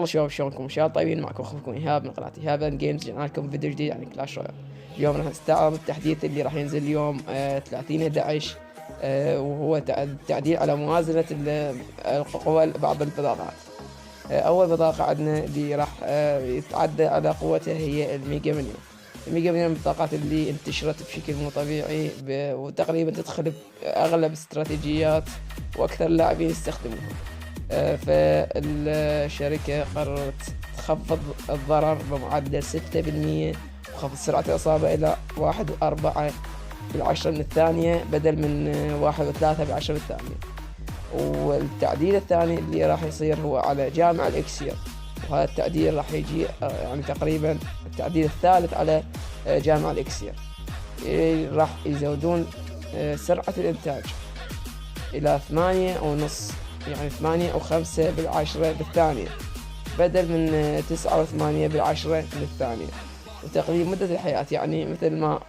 والله شباب شلونكم؟ ان شاء الله طيبين. معكم اخوكم ايهاب من قناه ايهاب اند جيمز. جبنا لكم فيديو جديد يعني كلاش رويال. اليوم راح نستعرض التحديث اللي راح ينزل اليوم 30/11، وهو التعديل على موازنه القوى بعض البطاقات. اول بطاقه عندنا اللي راح يتعدى على قوتها هي الميجا مليون. الميجا مليون من البطاقات اللي انتشرت بشكل مو طبيعي، وتقريبا تدخل باغلب الاستراتيجيات واكثر اللاعبين يستخدموها. فالشركة قررت تخفض الضرر بمعدل 6%، وخفض سرعة الإصابة إلى 1.4 من الثانية بدل من 1.3 من الثانية. والتعديل الثاني اللي راح يصير هو على جامع الإكسير، وهذا التعديل راح يجي يعني تقريبا التعديل الثالث على جامع الإكسير. راح يزودون سرعة الإنتاج إلى 8.5، يعني 8.5 بالثانية بدل من 9.8 من الثانية. وتقليل مدة الحياة، يعني مثل ما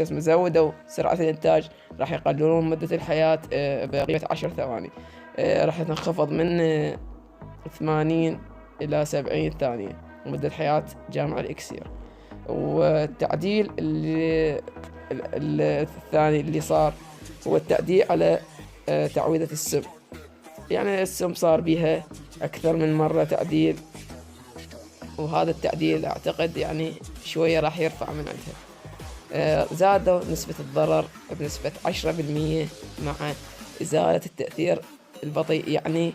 زودوا سرعة الإنتاج راح يقللون مدة الحياة بقيمة 10 ثواني. راح تنخفض من 80 إلى 70 ثانية مدة حياة جامع الإكسير. والتعديل الثاني اللي صار هو التعديل على تعويذة السم. يعني السم صار بها أكثر من مرة تعديل، وهذا التعديل أعتقد يعني شوية راح يرفع من عندها. زادوا نسبة الضرر بنسبة 10% مع إزالة التأثير البطيء. يعني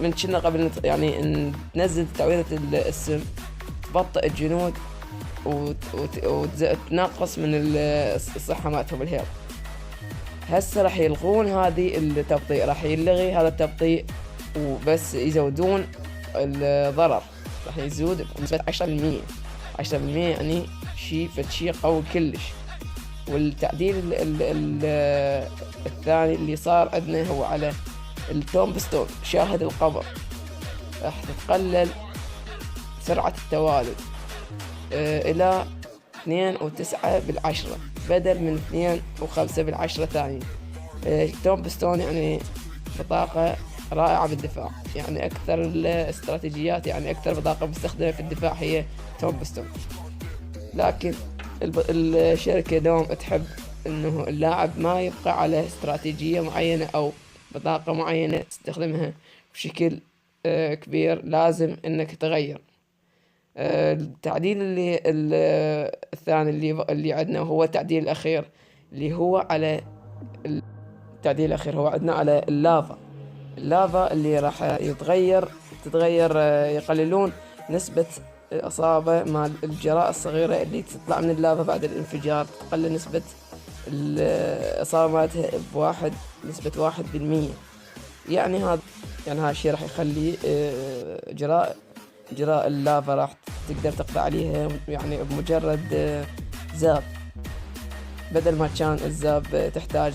من كنا قبل يعني ننزل تعويذة السم تبطئ الجنود وتنقص من الصحة مالتهم الهيل. هسه راح يلغون هذه التبطيء، راح يلغي هذا التبطيء وبس يزودون الضرر، راح يزود بنسبة 10%. يعني شيء قوي كلش. والتعديل الثاني اللي صار عندنا هو على التومبستون، شاهد القبر. راح تتقلل سرعة التوالد إلى 2.9 بدل من 2.5 ثانية. تومبستون يعني بطاقة رائعة بالدفاع، يعني أكثر الاستراتيجيات، يعني أكثر بطاقة مستخدمة في الدفاع هي تومبستون. لكن الشركة دوم تحب إنه اللاعب ما يبقى على استراتيجية معينة أو بطاقة معينة تستخدمها بشكل كبير، لازم إنك تغير. التعديل الثاني اللي عندنا هو التعديل الأخير اللي هو على عندنا على اللافا اللي راح تتغير. يقللون نسبة الإصابة مع الجراء الصغيرة اللي تطلع من اللافا بعد الانفجار، تقلل نسبة الإصابة مالتها نسبة 1%. يعني هذا الشيء راح يخلي جراء اللافا راح تقدر تقضي عليها يعني بمجرد زاب، بدل ما كان الزاب تحتاج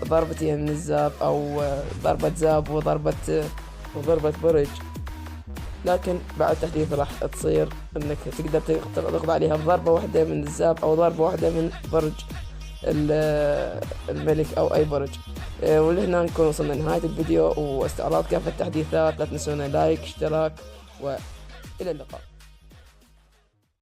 ضربتين من الزاب أو ضربة زاب وضربة برج. لكن بعد التحديث راح تصير انك تقدر تقضي عليها بضربة واحدة من الزاب او ضربة واحدة من برج الملك او اي برج. ولهنا نكون وصلنا لنهاية الفيديو واستعراض كافة التحديثات. لا تنسونا لايك اشتراك والى اللقاء.